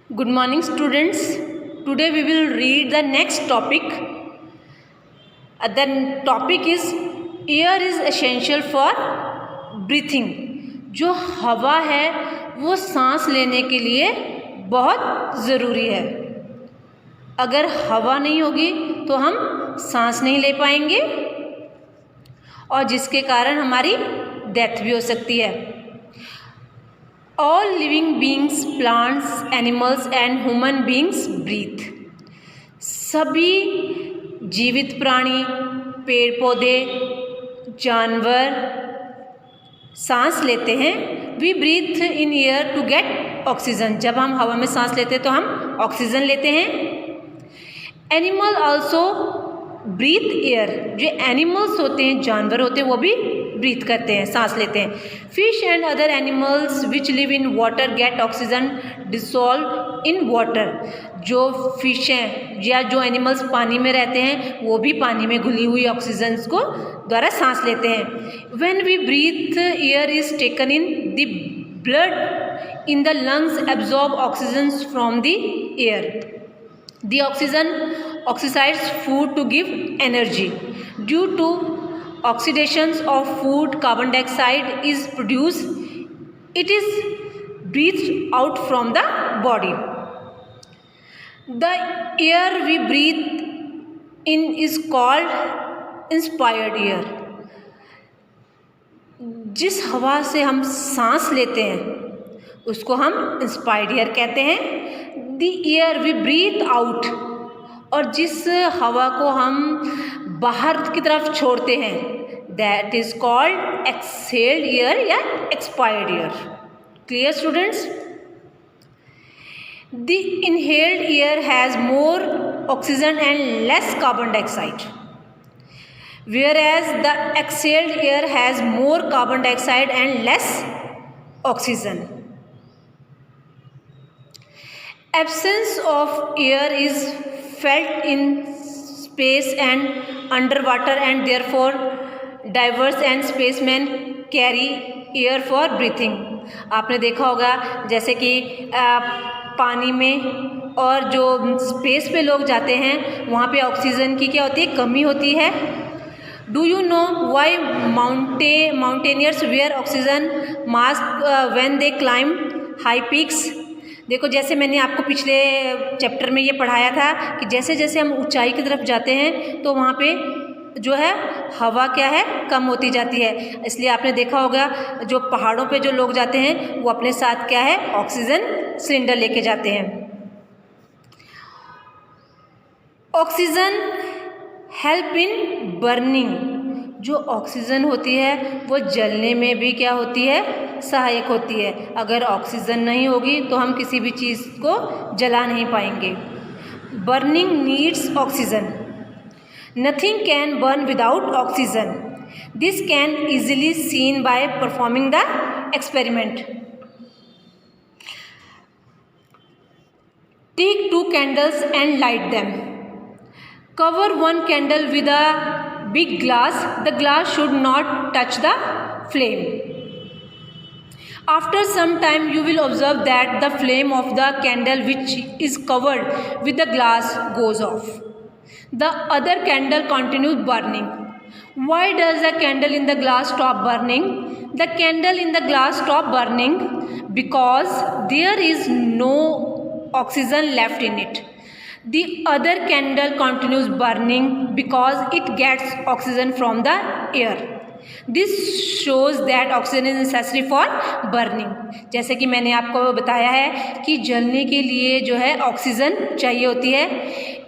Good morning, students. Today we will read the next topic. The topic is air is essential for breathing. जो हवा है वो सांस लेने के लिए बहुत ज़रूरी है. अगर हवा नहीं होगी तो हम सांस नहीं ले पाएंगे और जिसके कारण हमारी डेथ भी हो सकती है. All living beings, plants, animals and human beings breathe. सभी जीवित प्राणी, पेड़ पौधे, जानवर सांस लेते हैं. We breathe in air to get oxygen. जब हम हवा में सांस लेते हैं तो हम ऑक्सीजन लेते हैं. Animal also breathe air. जो एनिमल्स होते हैं, जानवर होते हैं, वो भी ब्रीथ करते हैं, सांस लेते हैं. Fish and other animals which live in water gate oxygen dissolve in water. जो फिश हैं या जो एनिमल्स पानी में रहते हैं वो भी पानी में घुली हुई ऑक्सीजन को द्वारा सांस लेते हैं. When we breathe air is taken in the blood in the lungs absorb oxygen from the air. The oxygen oxidizes food to give energy. Due to oxidations of food, carbon dioxide is produced. It is breathed out from the body. The air we breathe in is called inspired air. जिस हवा से हम सांस लेते हैं उसको हम inspired air कहते हैं. The air we breathe out, और जिस हवा को हम बाहर की तरफ छोड़ते हैं that is called exhaled air या expired air. Clear students? The inhaled air has more oxygen and less carbon dioxide, whereas the exhaled air has more carbon dioxide and less oxygen. Absence of air is felt in space and underwater, and therefore divers and spacemen carry air for breathing. आपने देखा होगा जैसे कि पानी में और जो space पे लोग जाते हैं वहाँ पे ऑक्सीजन की क्या होती है, कमी होती है. Do you know why mountaineers wear oxygen mask when they climb high peaks? देखो, जैसे मैंने आपको पिछले चैप्टर में ये पढ़ाया था कि जैसे जैसे हम ऊंचाई की तरफ जाते हैं तो वहाँ पे जो है हवा क्या है, कम होती जाती है. इसलिए आपने देखा होगा जो पहाड़ों पे जो लोग जाते हैं वो अपने साथ क्या है, ऑक्सीजन सिलेंडर लेके जाते हैं. Oxygen help in burning. जो ऑक्सीजन होती है वो जलने में भी क्या होती है, सहायक होती है. अगर ऑक्सीजन नहीं होगी तो हम किसी भी चीज़ को जला नहीं पाएंगे. Burning needs oxygen. Nothing can burn without oxygen. This can easily seen by performing the experiment. Take 2 candles and light them. Cover 1 candle with a big glass. The glass should not touch the flame. After some time you will observe that the flame of the candle which is covered with the glass goes off. The other candle continues burning. Why does the candle in the glass stop burning? The candle in the glass stop burning because there is no oxygen left in it. The other candle continues burning because it gets oxygen from the air. This shows that oxygen is necessary for burning. जैसे कि मैंने आपको बताया है कि जलने के लिए जो है ऑक्सीजन चाहिए होती है.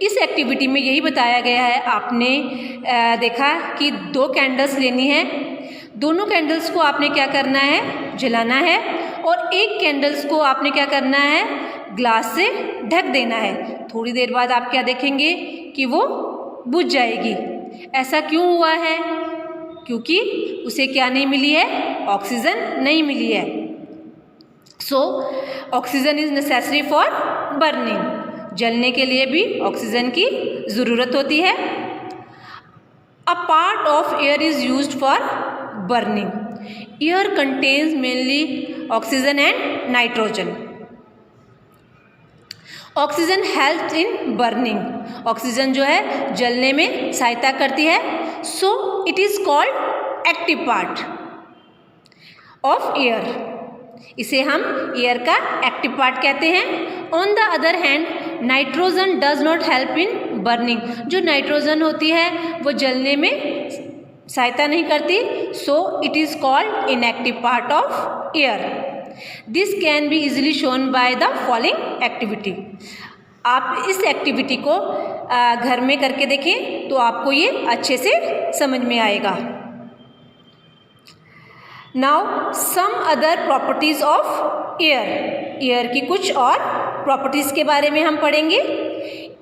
इस एक्टिविटी में यही बताया गया है. आपने देखा कि 2 कैंडल्स लेनी है. दोनों कैंडल्स को आपने क्या करना है, जलाना है, और एक कैंडल्स को आपने क्या करना है, ग्लास से ढक देना है. थोड़ी देर बाद आप क्या देखेंगे कि वो बुझ जाएगी. ऐसा क्यों हुआ है? क्योंकि उसे क्या नहीं मिली है, ऑक्सीजन नहीं मिली है. So oxygen is necessary for burning. जलने के लिए भी ऑक्सीजन की ज़रूरत होती है. A part of air is used for burning. Air contains mainly oxygen and nitrogen. Oxygen help in burning, oxygen जो है जलने में सहायता करती है. So it is called active part of air. इसे हम एयर का एक्टिव पार्ट कहते हैं. On the other hand nitrogen does not help in burning. जो नाइट्रोजन होती है वो जलने में सहायता नहीं करती. So it is called inactive part of air. This can be easily shown by the following activity. आप इस एक्टिविटी को घर में करके देखें तो आपको ये अच्छे से समझ में आएगा. Now some other properties of air. Air की कुछ और प्रॉपर्टीज के बारे में हम पढ़ेंगे.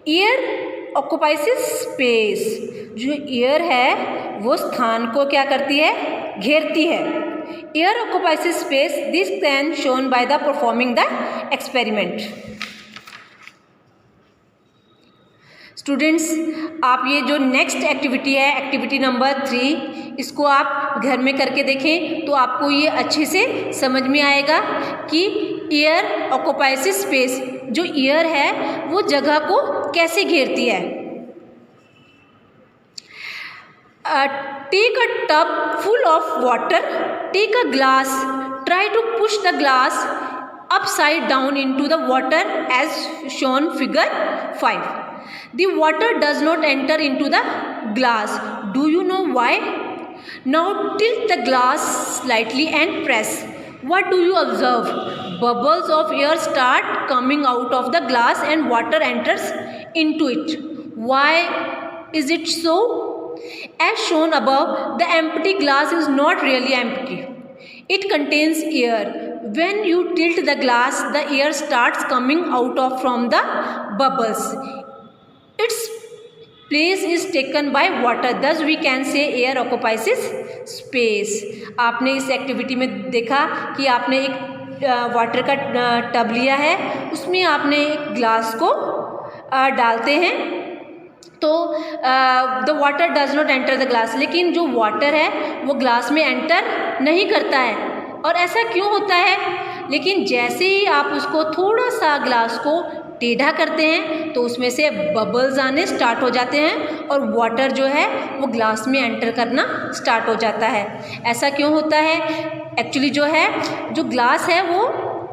Air occupies space. जो एयर है वो स्थान को क्या करती है, घेरती है. Air occupies space. This can shown by the performing the experiment. Students, आप ये जो नेक्स्ट एक्टिविटी है, एक्टिविटी नंबर 3, इसको आप घर में करके देखें तो आपको ये अच्छे से समझ में आएगा कि एयर ऑक्युपाइज स्पेस. जो एयर है वो जगह को कैसे घेरती है. Take a tub full of water. Take a glass. Try to push the glass upside down into the water as shown figure 5. The water does not enter into the glass. Do you know why? Now tilt the glass slightly and press. What do you observe? Bubbles of air start coming out of the glass and water enters into it. Why is it so? As shown above, the empty glass is not really empty. It contains air. When you tilt the glass, the air starts coming out of from the bubbles. Its place is taken by water. Thus we can say air occupies space. आपने इस activity में देखा कि आपने एक water का tub लिया है, उसमें आपने एक ग्लास को डालते हैं तो the water does not enter the glass. लेकिन जो वाटर है वो ग्लास में एंटर नहीं करता है. और ऐसा क्यों होता है? लेकिन जैसे ही आप उसको थोड़ा सा ग्लास को टेढ़ा करते हैं तो उसमें से बबल्स आने स्टार्ट हो जाते हैं और वाटर जो है वो ग्लास में एंटर करना स्टार्ट हो जाता है. ऐसा क्यों होता है? एक्चुअली जो है जो ग्लास है वो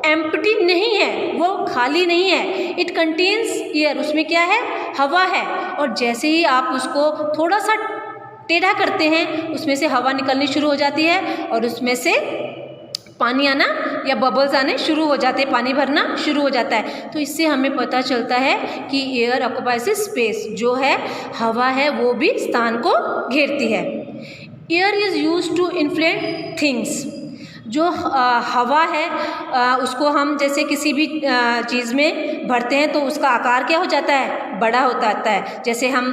एम्प्टी नहीं है, वो खाली नहीं है. It contains air. उसमें क्या है? हवा है. और जैसे ही आप उसको थोड़ा सा टेढ़ा करते हैं उसमें से हवा निकलनी शुरू हो जाती है और उसमें से पानी आना या बबल्स आने शुरू हो जाते हैं, पानी भरना शुरू हो जाता है. तो इससे हमें पता चलता है कि एयर ऑक्युपाइज स्पेस. जो है हवा है वो भी स्थान को घेरती है. Air is used to inflate things. जो हवा है उसको हम जैसे किसी भी चीज़ में भरते हैं तो उसका आकार क्या हो जाता है? बड़ा होता आता है. जैसे हम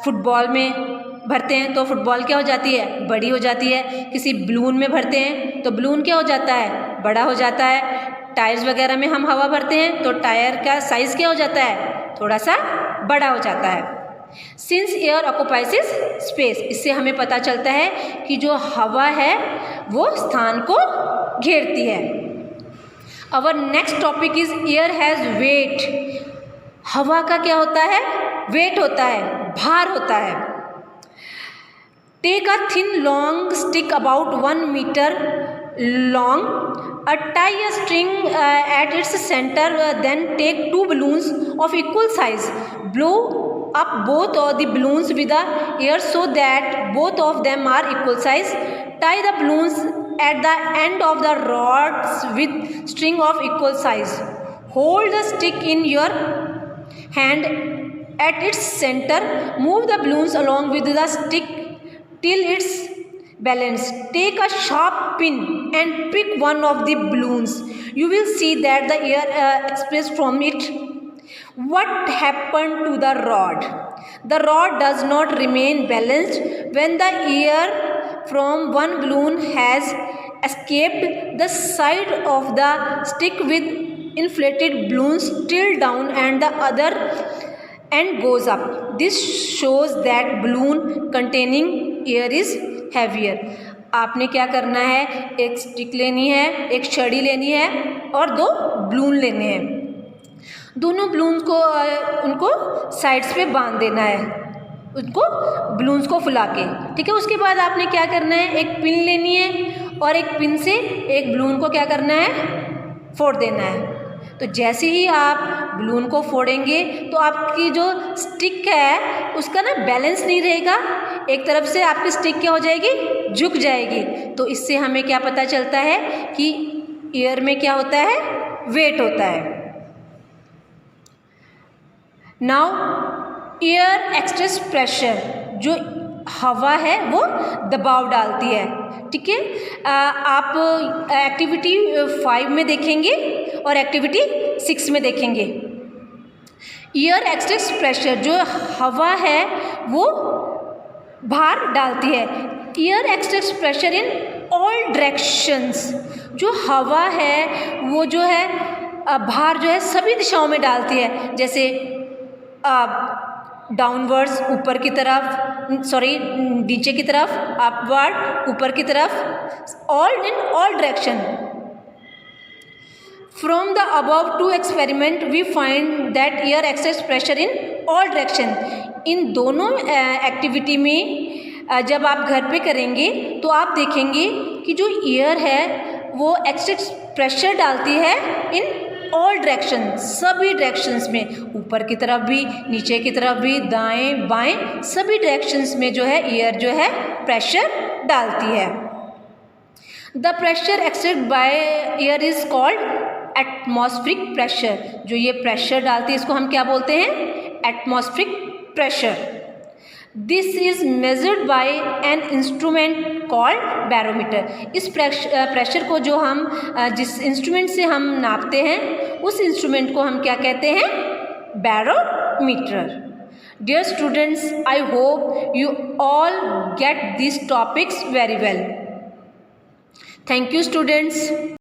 फुटबॉल में भरते हैं तो फुटबॉल क्या हो जाती है? बड़ी हो जाती है. किसी बलून में भरते हैं तो बलून क्या हो जाता है? बड़ा हो जाता है. टायर्स वगैरह में हम हवा भरते हैं तो टायर का साइज़ क्या हो जाता है? थोड़ा सा बड़ा हो जाता है. Since air occupies space. इससे हमें पता चलता है कि जो हवा है वो स्थान को घेरती है. Our next topic is air has wait. हवा का क्या होता है? वेट होता है, भार होता है. Take a thin long stick about 1 metre long. Tie a string at its center. Then take 2 balloons of equal size. Blow up both of the balloons with the air so that both of them are equal size. Tie the balloons at the end of the rods with string of equal size. Hold the stick in your hand at its center. Move the balloons along with the stick till it's balance. Take a sharp pin and pick one of the balloons. You will see that the air escapes from it. What happened to the rod? The rod does not remain balanced when the air from one balloon has escaped. The side of the stick with inflated balloons tilts down and the other end goes up. This shows that balloon containing air is heavier. आपने क्या करना है? एक stick लेनी है, एक छड़ी लेनी है और 2 बलून लेने हैं. दोनों बलून्स को उनको साइड्स पे बांध देना है, उनको बलून्स को फुला के, ठीक है। उसके बाद आपने क्या करना है, एक पिन लेनी है और एक पिन से एक बलून को क्या करना है, फोड़ देना है। तो जैसे ही आप बलून को फोड़ेंगे तो आपकी जो स्टिक है उसका ना बैलेंस नहीं रहेगा, एक तरफ से आपकी स्टिक क्या हो जाएगी, झुक जाएगी। तो इससे हमें क्या पता चलता है कि एयर में क्या होता है, वेट होता है। नाउ एयर एक्सेस प्रेशर, जो हवा है वो दबाव डालती है, ठीक है। आप एक्टिविटी 5 में देखेंगे और एक्टिविटी 6 में देखेंगे। एयर एक्सेस प्रेशर, जो हवा है वो भार डालती है। एयर एक्सेस प्रेशर इन ऑल डायरेक्शंस, जो हवा है वो जो है भार जो है सभी दिशाओं में डालती है, जैसे डाउनवर्ड्स ऊपर की तरफ, सॉरी नीचे की तरफ, अपवर्ड ऊपर की तरफ, all in all direction. From the above to experiment we find that air एक्सेस प्रेशर इन ऑल डायरेक्शन। इन दोनों एक्टिविटी में जब आप घर पे करेंगे तो आप देखेंगे कि जो एयर है वो एक्सेस प्रेशर डालती है इन ऑल डायरेक्शन, सभी डायरेक्शंस में, ऊपर की तरफ भी, नीचे की तरफ भी, दाएं बाएं, सभी डायरेक्शंस में जो है एयर जो है प्रेशर डालती है। The pressure except by air is called atmospheric pressure. जो ये प्रेशर डालती है इसको हम क्या बोलते हैं, atmospheric pressure. This is measured by an instrument called barometer. इस प्रेशर को जो हम जिस इंस्ट्रूमेंट से हम नापते हैं उस इंस्ट्रूमेंट को हम क्या कहते हैं, barometer. Dear students, I hope you all get this topics very well. Thank you students.